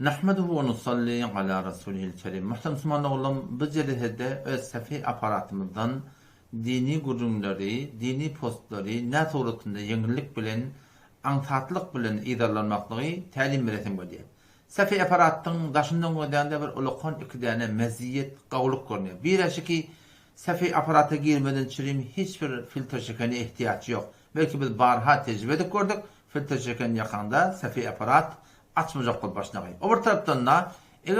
نحمده ونصلي على رسوله الكريم. Muhterem Müslüman oğlum, bu celihede öz sefi aparatımızdan dini gurunları, dini postları ne doğrultusunda yenilik bilen, antatlık bilen idarlanmaklığı talim veretim bölüyor. Sefi aparatın daşından ödeyende bir ulukon iki tane meziyet, qavluk görünüyor. Bir eşi ki sefi aparata girmeden çürüyüm hiçbir filtre çekene ihtiyaç yok. Belki biz barha tecrübe edip gördük. Filtre çeken yakanda sefi aparat açmayacak kıl başına koyuyor. Öbür taraftan da eğer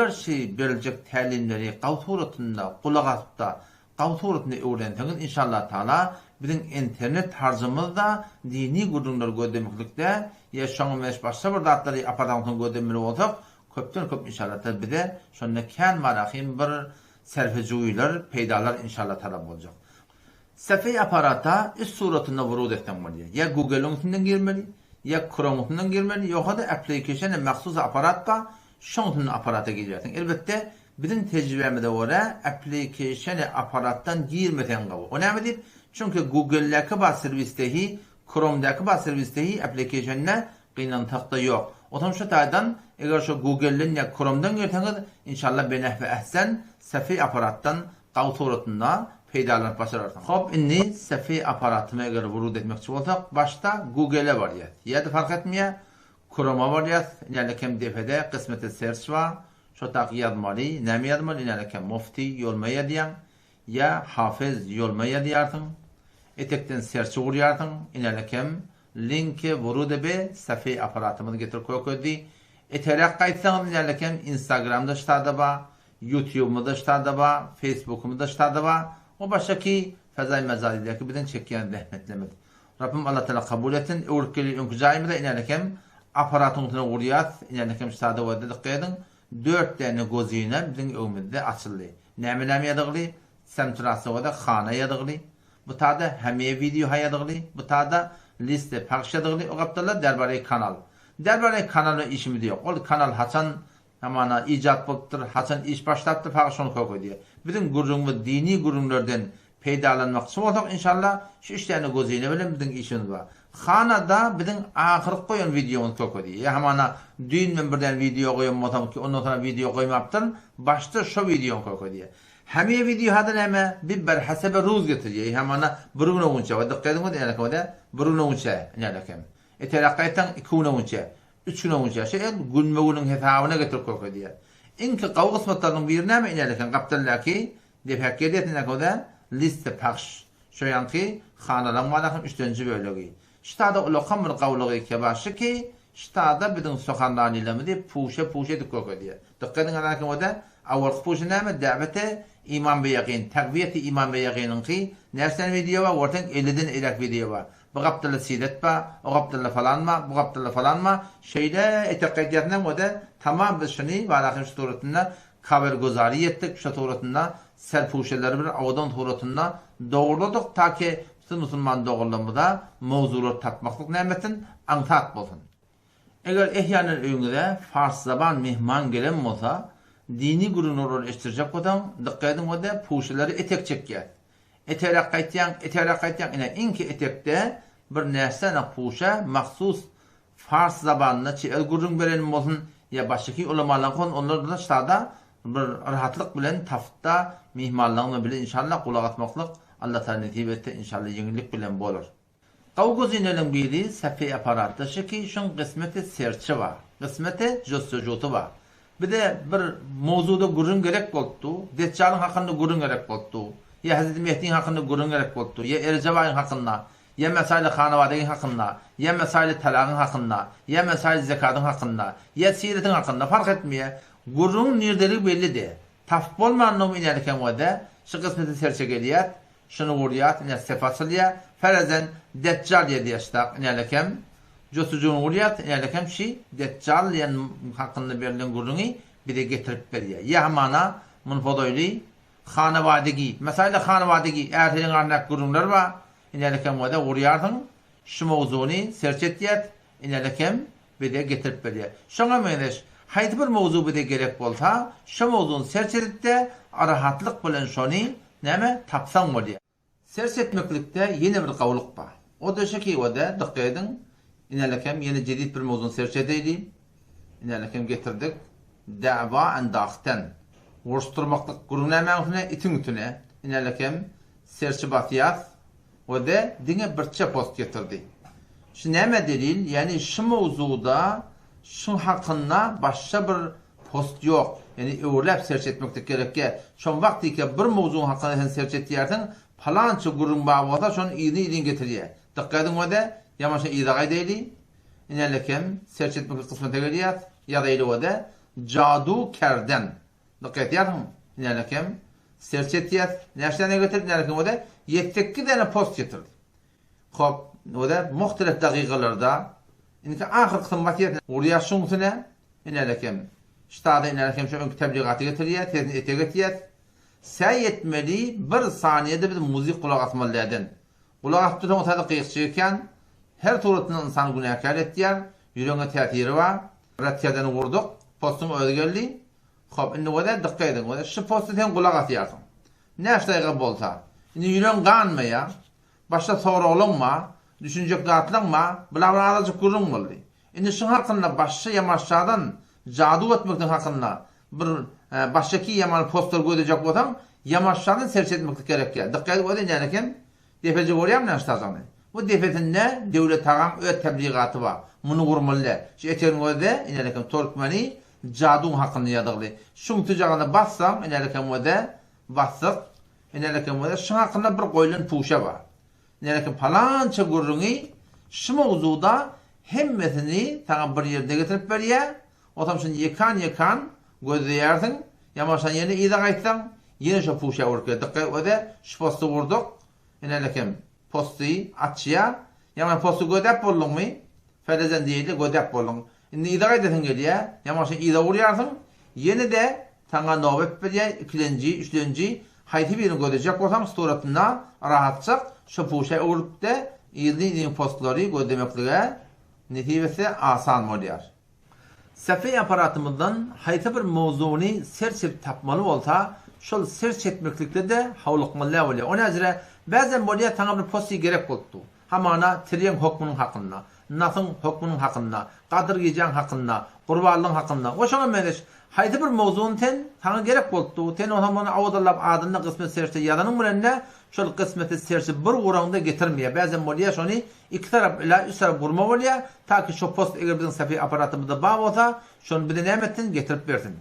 verilecek talimleri qavturatında, kulak atıp da qavturatında öğrenseniz inşallah Teala bizim internet tarzımızda dini gurunlar gördemeklikte yaşanmış başka bir datları aparatın gördemeli olsak köpten köp inşallah Teala bize şonda kan marahim bir serfecuylar peydalar inşallah Teala olacak. Sefi aparata üst suratında vurud etmeli. Ya Google'un içinden girmeli, ya Chrome'un girmeli, ya da application'a mahsus aparatta şonun aparata gireceksin. Elbette bizim tecrübemizde oraya application'a aparattan girmeden qavu. O ne deyip? Çünkü Google'daki bas servistehi, Chrome'daki bas servistehi application'na qıynantaqda yok. Otam şu taydan eğer şu Google'den ya Chrome'dan girseniz inşallah beneh ve ehsen sefi aparattan qavturatında peydalanıp başararsın. Hop inni sefi aparatıma eğer vurud etmekçi olsak başta Google'e var ya. Ya da fark etmiyor. Chrome'a var ya. Yani kem defede kısmeti search var. Şu tak yazmalı. Ne mi yazmalı? Yani kem mufti yolmaya diyen. Ya hafız yolmaya diyarsın. Etekten search'ı vuruyarsın. Yani kem linke vurud ebe sefi aparatımızı getir koydu. Eterek kayıtsanız yani kem Instagram'da ştada var. YouTube'da ştada var. Facebook'umda ştada var. O baştaki fezai mezalideki birden çekiyen rahmetlemedi. Rabbim Allah Teala kabul etsin. Urkeli ünküzayımı da inanırken aparatın üstüne uğrayat. İnanırken ştada var dedik kaydın. 4 tane gözüyle bizim evimizde açıldı. Nemi yadıglı? Semtrası var da khana yadıglı. Bu tada hemiye video yadıglı. Bu tada liste pakş yadıglı. O kaptala derbari kanal. Derbari kanalı işimi diyor. O kanal Hasan Hamana icat buluptur, Hasan iş başlattı, fakat şunu koy diye. Bütün gururumuz dini gururlardan peydalanmak için olsak inşallah şu işlerini gözüyle bilen bizim işimiz var. Hanada bizim ahırık koyan videomuz koy diye. Ya hamana düğün birden video koyun motam ki ondan sonra video koymaptır, başta şu videomu koy diye. Hemiye video hadın hemen bir hasebe ruz getiriyor. Hamana burun olunca, ve dikkat edin yani kavada burun olunca yani kem. Etelakaytan ikun olunca. 3 gün önce gülmeğinin hesabına getirip koyuyor diye. İnki qav qismatlarının birine mi inerken kaptallaki defek gedetine kadar liste pakş. Şu yanki xanalan malakın 3. bölüğü. Ştada ulaqam bir qavlığı ki başı ki ştada bidin soxandan ilemi de puşe dik koyuyor diye. Diqqatin alakin o da avval puşe neme davete iman be yaqin, takviyeti iman be yaqinin ki nersen video var, ortan 50'den ilak video var. Bu kaptırlı sidet ba, o kaptırlı falan mı, bu kaptırlı falan mı? Şeyde etekadiyatından o da tamam biz şunu valakin şu turatında kaber gozari ettik, şu turatında serpuşeleri bir avadan turatında doğruladık ta ki bütün Müslüman doğrulığımızda mevzuları tatmaklık nimetin antat olsun. Eğer ehyanın öğünde Fars zaman mihman gelen olsa dini gurunları eştirecek olan dikkat edin o da puşeleri etek çekiyor. Eterek kaytayan ine inki etekte bir nesne puşa mahsus Fars zamanına el gurun berenim olsun ya baştaki ulamalar kon onlar da ştada bir rahatlık bilen tafta mihmallarını bile inşallah kulak atmaklık Allah Teala nasip etse inşallah yenilik bilen bolur. Qavgoz inelim biri sefi aparatı şeki şun kısmeti serçi var. Kısmeti josucutu var. Bir de bir mevzuda gurun gerek boldu. Deccalın hakkında gurun gerek boldu. Ya Hazreti Mehdi'nin hakkında gurun gerek boldu. Ya Ercevay'ın hakkında. Ya mesail-i hanavade'nin hakkında. Ya mesail-i talağın hakkında. Ya mesail-i zekatın hakkında. Ya siretin hakkında. Fark etmiyor. Gurun nirdelik belli de. Taf bolmanlığım inerken o da. Şu kısmeti serçe geliyat. Şunu vuruyat. İner sefasılya. Ferezen Deccal ya diyestak. İnerlekem. Josucuğun vuruyat. İnerlekem Deccal yani hakkında verilen gurunu bir de getirip veriyor. Ya hamana munfodoyli hanavadegi. Mesela hanavadegi ertenin arnak gurunlar var. İnerlekem o da vuruyatın. Şu mevzunu serç etiyat. İnerlekem bir de getirip veriyor. Şuna meneş. Haydi bir mevzu bir de gerek olsa şu mevzunu serç edip de arahatlık bilen şunu neme tapsan oluyor. Serç etmeklikte yeni bir kavluk var. O da şu ki o da dikkat edin. İnerlekem yeni cedid bir mevzunu serç edeydi. İnerlekem getirdik. dava andaqten. Vuruşturmaklık gurunlamayağına itin ütüne. İnelekem serçi batiyat. O da dine birçe post getirdi. Şu neme delil? Yani şu mevzuda şu hakkında başka bir post yok. Yani öğrelep serç etmekte gerekke. Şu vakti ki bir mevzunun hakkında sen serç ettiyersen falanca gurun bağvada şunu iyiliğini getiriyor. Dikkatin o da yamaşa idagay deyli. İnelekem serç etmekte kısmete geliyat. Ya deyli o da cadu kerden. Dikkat yarım. İnelekem serç etiyat. Neştene getirdi. İnelekem o da 72 tane post getirdi. Hop. O da muhtelif dakikalarda inki ahir kısımbatiyet uğrayasın mutune inelekem ştada inelekem şu ön tebliğatı getiriyor tezini ete getiriyor say etmeli bir saniyede bir müzik kulak atmalıydın kulak attığı o tadı kıyıkçıyken her turatının insan günahkar ettiler yüreğine teatiri var rattiyadan vurduk postun ödegeli hop inni o da dikkat edin o da şu postu sen kulak atıyorsun ne aşağıya bolta inni yüreğin kanmaya başta sonra olunma düşünecek dağıtlanma, bılavra aracık kurun oldu. Şimdi şun hakkında başka yamaçlardan cadu etmekten hakkında bir baştaki yaman poster koyacak olan yamaçlardan serç etmek gerekiyor. Dikkat edin yani defeci oraya mı açtığını? Bu defetin ne? Devlet ağam öt tebliğatı var. Bunu vurmalı. Şu eterin o da inelekem Türkmeni cadu hakkında yadıglı. Şun tücağına bassam inelekem o da basık. İnelekem o da şun hakkında bir koyulun puşa var. Nelekim falanca gurrunu şu mevzuda hemmesini sana bir yerde getirip veriyor. O tam şimdi yakan gözleyersin. Yamaşan yerine idak etsen yine şu puşa vurkuyor. Dikkat o da şu postu vurduk. Nelekim postu açıya. Yaman postu gödep buldun mu? Felezen değil de gödep buldun. Şimdi idak edesin geliyor. Yamaşan idak vuruyorsun. Yine de sana nöbet veriyor. İkilenci, üçlenci. Hayti birini gödecek olsam suratına rahatçak şu puşa uğrup da iyiliğinin postları gödemekliğe neticesi asan oluyor. Sefer aparatımızdan hayti bir mevzunu serç edip tapmalı olsa şol serç etmeklikte de havlukmalı oluyor. Ona üzere bazen böyle tane bir postu gerek oldu. Hamana triyen hukmunun hakkında, nasın hukmunun hakkında, kadırgıcan hakkında, kurbanlığın hakkında. O şuna meniş hayti bir mevzunun sana gerek oldu. Ten o zaman avdalap adında kısmet serçte yalanın bilenle şol kısmeti serçi bir uğrağında getirmeye. Bazen böyle şunu iki taraf ile üç taraf vurma oluyor. Ta ki şu post eğer bizim sefer aparatımızda bağ olsa şunu bir de nimetin getirip versin.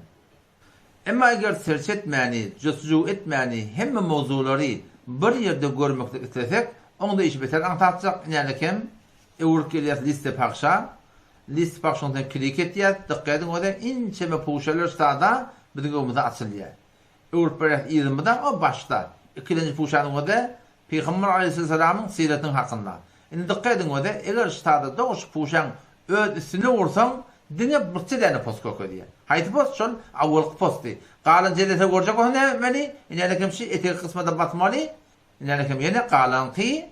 Ama eğer serç etmeyeni, cüscu etmeyeni hem mevzuları bir yerde görmekte istesek onu da iş beter anlatacak. Yani kim? Evrkeliyat liste pakşa. Liste pakşondan klik etiyat. Dikkat edin o da inçeme puşalar sağda bizim gözümüze açılıyor. Evrkeliyat izimde o başta. İkinci puşanın o da Peygamber Aleyhisselam'ın siretinin hakkında. Şimdi dikkat edin o da eğer sağda doğuş puşan öd üstüne vursan dine bir tane post kokuyor. Haydi post şol avval postu. Qalan cedete görecek o ne meni? İnelekem şey etek kısmında batmalı. İnelekem yine qalan ki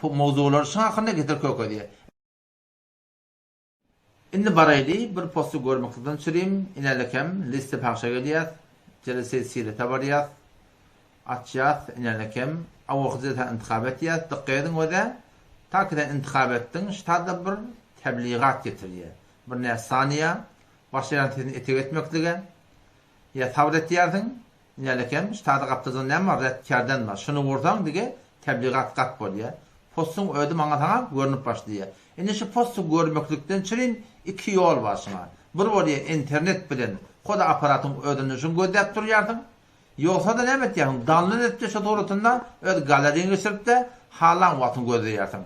bu mevzular şun hakkında getir kokuyor. Indi barayli bir postu görmekten süreyim. İnelekem liste pakşa geliyor. Celese sirete varıyor. Açyat inelekem avvaqzeta intikabetiyat. Dikkat edin o da takiden intikabettin ştada bir tebliğat getiriyor. Bir ne saniye başlayan tezini etek etmekliğe ya tablet yerdin inelekem ştada kaptırdığın ne var? Redkerden var. Şunu vurdan dige tebliğat kat boluyor. Postun ödü mana görünüp başlıyor. Indi şu postu görmeklikten çirin iki yol var şuna. Bir oluyor internet bilen koda aparatın ödünüşün gödep duruyardın. Yoksa da ne yani danlı etki şu doğrultunda öd galeriye geçirip de halan vatın gödeyersin.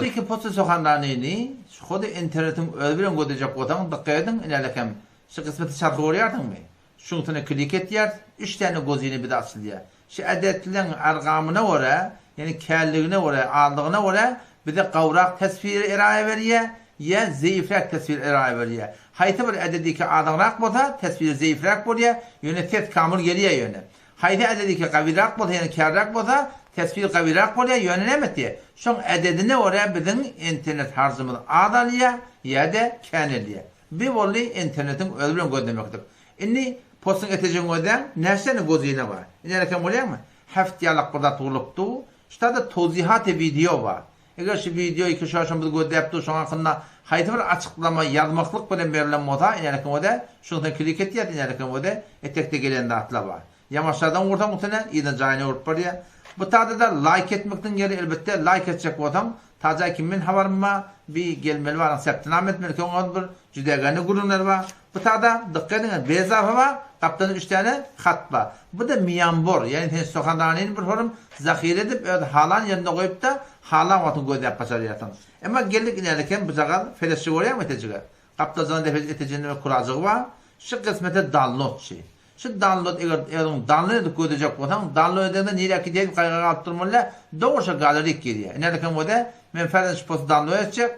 İki postu sokanlarını şu koda internetin ödübilen gödecek odan dikkat edin inelekem şu kısmeti şarkı oruyardın mı? Şuntuna klik et yer 3 tane gözünü bir de açılıyor. Şu adetlerin argamına göre yani kelliğine göre aldığına göre bir de kavrak tesviri iraya veriyor ya zayıfrak tesvir iraya veriyor. Hayti bir adediki adamrak bota tesvir zayıfrak boluyor yöne tet kamil geliyor yöne. Hayti adediki kavirak bota yani kerrak bota tesvir kavirak boluyor yöne ne meti? Şun adedine göre bizim internet harcımız adalıyor ya da keneliyor. Bir bolli internetin ödülün göndemektir. İnni postun eteceğin öden nesnenin gözüne var. İnelekem oluyor mu? Haftiyalık burada tuğluktu. İşte da tozihat video var. Eğer şu videoyu ki şu an biz gördüğümüz şu an hakkında Haydi bir açıklama yazmaklık bilen berilen moda inelekim o da şundan klik etiyat inelekim o da etekte gelen de atla var. Yamaçlardan orta mutene iyiden cayına vurup var ya. Bu tadı da like etmekten geri elbette like edecek bu adam. Taca kimin havarıma bir gelmeli var. Septinam etmeli ki onun bir cüdegani gurunlar var. Bu tadı dikkatine bezafı var. Kaptanın 3 tane hat var. Bu da miyambor. Yani ten sokanlarının bir forum zahir edip halan yerine koyup da halan vatın gözü yapmasar yatan. Ama geldik inerken bu zagal felesi oraya mı eteceği? Kaptazanın defet eteceğini ve kuracığı var. Şu kısmete download şey. Şu download eğer download koyacak olsam download edende nereye gidip kaygaga attırmalı doğrusu galerik geliyor. İnerken o da men ferens post download edecek.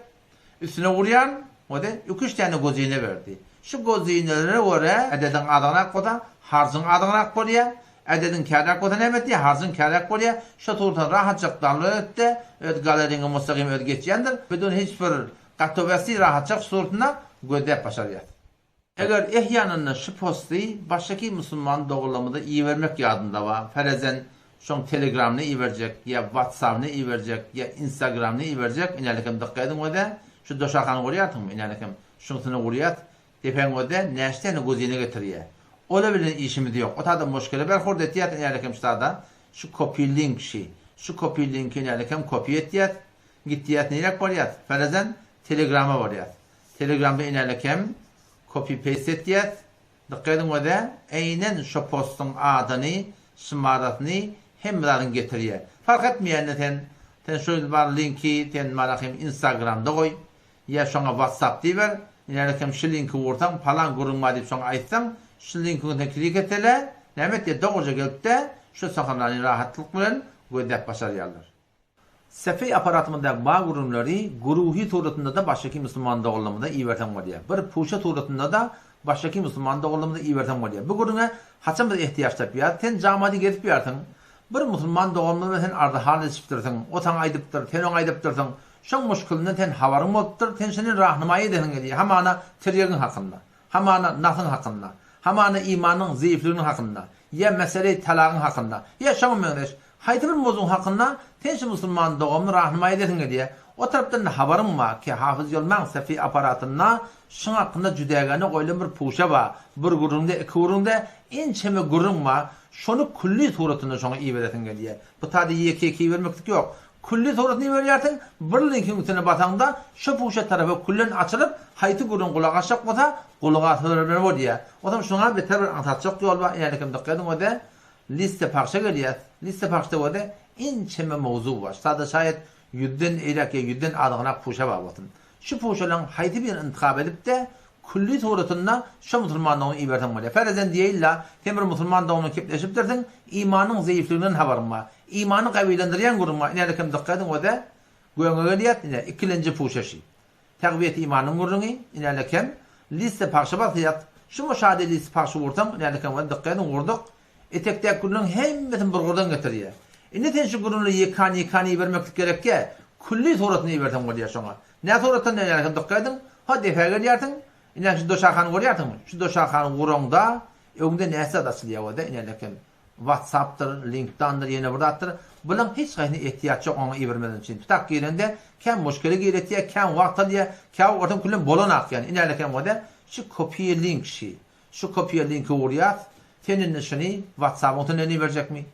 Üstüne vuruyan o da 2-3 tane gözüne verdi. Şu gözüneleri oraya ededen adana koda harzın adana koya ededin kârak koda ne diye harzın kârak koya şu turdan rahatça download etti. Evet galerinin mustaqim ödgeçyendir. Bedun hiçbir katobesi rahatça surtuna gödep başarıyor. Eğer ehyanında şu postu baştaki Müslüman doğrulamada iyi vermek yadında var. Ferezen şu Telegram'ını iyi verecek, ya WhatsApp'ını iyi verecek, ya Instagram'ını iyi verecek. İnelekim dikkat edin o da şu doşakanı orayatın mı? İnelekim şunsunu orayat. Defen o da neşteni gözüne getiriyor. Olabilir işimiz yok. O tadı muşkele berhurd etiyat inelekim şu copy link şey. Şu copy linki inelekim copy etiyat. Gittiyat neyle koyat? Ferezen Telegram'a variyat. Telegram'da inelekim copy paste etiyat. Dikkat edin o da aynen şu postun adını, şımaratını hemlerin getiriyor. Fark etmeyen ten şöyle var linki, ten marakim Instagram'da koy. Ya şuna WhatsApp diver. İnelekim şu linki vurtan falan gurunma deyip şuna aytsam şu linkini klik etele. Nemet de doğruca gelip de şu sahanların rahatlık bilen gödep başarıyorlar. Sefi aparatımında bağ gurumları guruhi turatında da baştaki Müslüman doğrulamada iyi verten var ya. Bir puşa turatında da baştaki Müslüman doğrulamada iyi verten var ya. Bu guruna haçan bir ihtiyaç tapıyor. Ten camadi gelip yartın. Bir Müslüman doğrulamada sen arda hal ediptirtin. O tan aydıptır, ten on aydıptırtin. Şun muşkulunu ten havarın oluptur. Ten senin rahnumayı edin geliyor. Hamana teriyagın hakkında. Hamana nasın hakkında. Hamana imanın zayıflığının hakkında. Ya mesele talağın hakkında. Ya şun müneş. Haydi bir mozun hakkında tenşi Müslüman doğumunu rahnumayı edin diye. O taraftan da havarım var ki Hafız Yolman Sefi aparatına şun hakkında cüdegani koyulun bir puşa var. Bir gurunda, iki gurunda ençeme gurum var. Şunu kulli suratında şuna iyi veretin diye. Bu tadı yeki vermektik yok. Kulli suratını iyi veriyorsun. Bir linkin üstüne batanda şu puşa tarafı kullin açılıp hayti gurun kulağa aşak bata kulağa atılır var diye. O zaman şuna beter bir anlatacak yol var. Yani kim dikkat edin o da liste parça geliyor. Liste parçada o da ençeme mevzu var. Sadece şayet yüzden eylek ya yüzden adına puşa var batın. Şu puşalan hayti bir intikab edip de kulli suratında şu Müslüman doğunu iyi verten var. Ferezen diye illa temir Müslüman doğunu kepleşip dersin imanın zayıflığının havarım var. İmanı kavilendiren guruma inele kim dikkat edin o da göğe geliyat inele ikilinci puşaşı. Takviyet imanın gurunu inele kim liste parça batıyat. Şu müşahede liste parça vurtam inele kim dikkat edin vurduk. Etekte kullun hemmetin bir gurdan getiriyor. İneten şu gurunlu yekani vermeklik gerek ki kulli suratını vertem var ya şuna. Ne suratını inele kim dikkat edin ha defa geliyatın inele şu doşakanı vuruyatın mı? Şu doşakanı vurunda önde neyse da siliyor o da inele kim WhatsApp'tır, LinkedIn'dir, yine buradadır. Bunun hiç gayri ihtiyaç yok ona ivermeden için. Tak yerinde kem muşkele giretiye, kem vakta diye, kem ortam kullun bolonak yani. İnerleken o da şu copy link şey. Şu copy linki uğrayat. Senin nişini WhatsApp'ın ne verecek mi?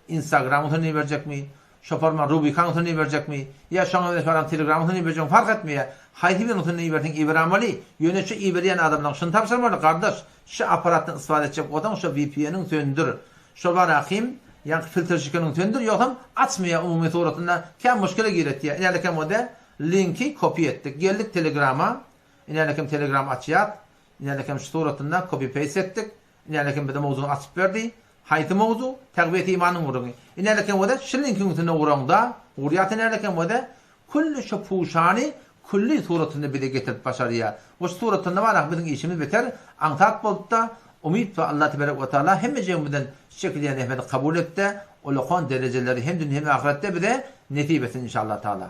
Instagram'ın ne verecek mi? Şoparma Rubican'ın ne verecek mi? Ya şuna falan Telegram'ın ne verecek mi? Fark etmiyor. Haydi bir notun ne verdin iveramali. Yönetici iveriyen adamdan şunu tavsırmalı kardeş. Şu aparatını ispat edecek odan şu VPN'in söndür. Şu var akim yani filtre çıkanın söndür yoksam açmaya umumi suratında kem muşkile giret diye. İnerlekem o da linki kopya ettik. Geldik Telegram'a. İnerlekem Telegram açıyat. İnerlekem şu suratında copy paste ettik. İnerlekem bir de mevzunu açıp verdi. Hayti mevzu takviyeti imanın vurunu. İnerlekem o da şu linkin üstüne vuranda vuruyat inerlekem o da kulli şu puşani kulli suratında bir de getirip başarıya. O suratında var bizim işimiz biter. Antat bolup da umid ve Allah Tebarek ve Teala hem cemiden şekilde Ahmet'i kabul etti. O lokon dereceleri hem dünya hem ahirette bir de netibesin inşallah Teala.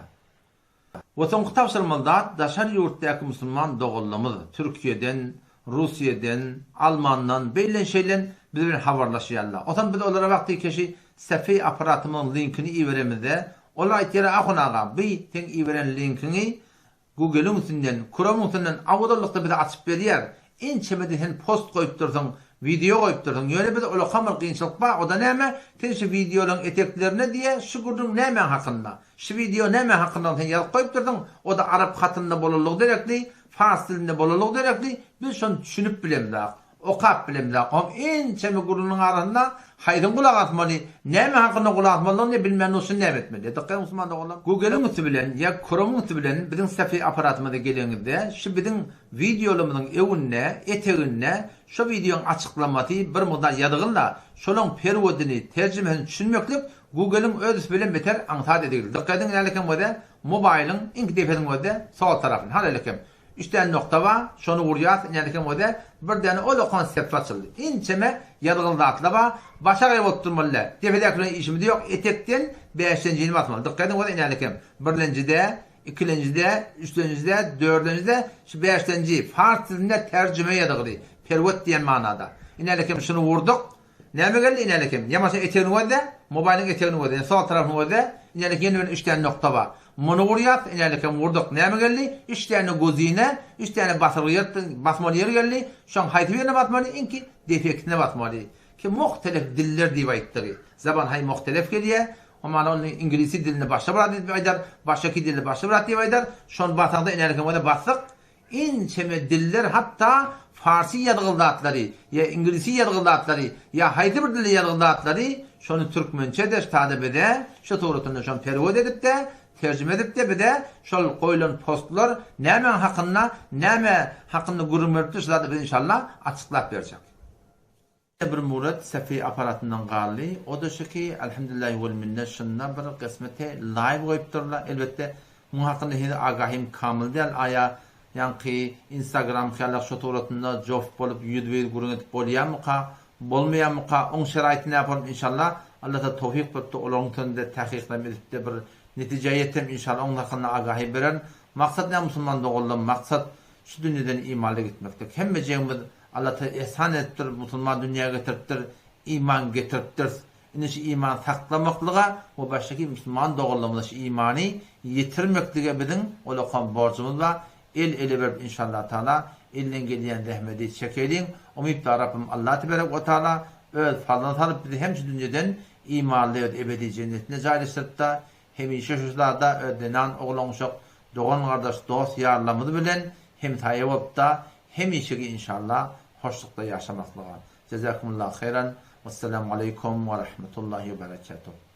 Ve son tavsırmada daşar yurttaki Müslüman doğullamız Türkiye'den, Rusya'dan, Alman'dan belli şeyler birbirine haberleşiyorlar. O zaman bir de onlara vakti kişi Sefi aparatımın linkini iyi veremedi. Olay kere akunaga bir ten iyi veren linkini Google'un üstünden, Chrome'un üstünden awdurlukda bize açıp berýär. Inçemedi hen post goýup dursaň, video goýup dursaň, ýöne bir ola hamar kynçylyk bar. O da näme? Şu videolaryň eteklerine diye şu gurduğun näme hakynda? Şu video näme hakynda sen ýazyp goýup dursaň, o da arap hatynda bolarlyk derekli, fars dilinde bolarlyk derekli. Biz şonu düşünüp bilemdik. Okap bilemdik. Om inçemi gurduğunun arasında haýryn gulak atmaly. Näme hakynda gulak atmaly, ne bilmän olsun näme etmeli. Dikkat Osman oğlan. Google'un üstü bilen ya Chrome'un üstü bilen biziň säfi aparatymyza geleňizde şu biziň videolarymyzyň ewünne, etegine şu videoň açıklamasy bir mudar ýadygynda şolaň perwodini, terjimesini düşünmeklik Google'un öz bilen beter aňsat edildi. Dikkat edin nälekem wada mobilyň iňki deferiň wada sol tarapyn. Halalykem 3 tane nokta var. Şonu vurýas, nälekem wada bir däne ol konsept açyldy. Inçeme ýadygynda atla var. Başa gaýp oturmaly. Defedäkle işimi ýok. Etekden 5-nji ýyly batmaly. Dikkat edin wada nälekem 1-njide, 2-njide, 3-njide, 4-njide, şu 5-nji fars dilinde terjime ýadygy. Perwot diýen manada. Nälekem şunu vurduk. Näme geldi nälekem? Ýa-da etegini wada, mobilyň etegini wada, sol tarapyny wada, nälekem ýene 3 tane nokta var. Muny vurýar, nälekem vurduk. Näme geldi? 3 tane gözine, 3 tane basmaly ýer geldi. Şoň haýtyp ýerine batmaly, inki defektine batmaly. Ki muhtelif diller diýip aýtdyry. Zaban hay muhtelif gelýär. Ama onu İngilisi dilini başa bırak diýip aýdar, başka dilini başa bırak diýip aýdar. Şoň batagda nälekem wada batsyk. Inçeme diller hatta Farsi ýadygyldatlary, ya İngilisi ýadygyldatlary, ya haýdy bir dilli ýadygyldatlary şonu türkmençe de tadibede, şu toğrutunda şonu perwod edip de, terjime edip de bir de şol goýulan postlar näme hakynda gurulmalydyr şolary inşallah açyklap berjek. Bir murat säfi aparatyndan galy, o da şu ki elhamdülillah we minnet şunda bir kısmete live goýupdyrlar. Elbetde bu hakynda hili agahim kamil däl aya ýa-ni Instagram halaky şu toğrutunda jof bolup ýüdüwel gurun etip bolýarmyka, bolmaýarmyka, oň şeraýatyny ýapar inşallah. Allah da tawfik berdi, olaryň tönde tahqiqlap edip de bir netije ýetem inşallah oň hakynda agahy beren. Maksat näme musulman dogulan maksat şu dünýeden imanly gitmekdir. Hemme jeňimiz Allah ta ihsan etdir, musulman dünýäge getiripdir, iman getiripdir. Ine şu iman saklamaklyga we başgaky musulman dogulanmyz şu imany ýetirmeklige biziň olakan borjumyz bar. El verip inşallah taala elinden gelýän rahmeti çekelim. Umyt Rabbim Allah tebarek ve taala öz fazlan salyp bizi hem şu dünýeden imanly we ebedi jennetine jaýlaşdyrda, hem şuşlarda ödenan oglan uşak dogan gardaş dost ýarlamyzy bilen hem taýypda hem işigi inşallah hoşlukda ýaşamaklyga. Jezakumullahu hayran. Assalamu aleykum ve rahmetullahi ve berekatuh.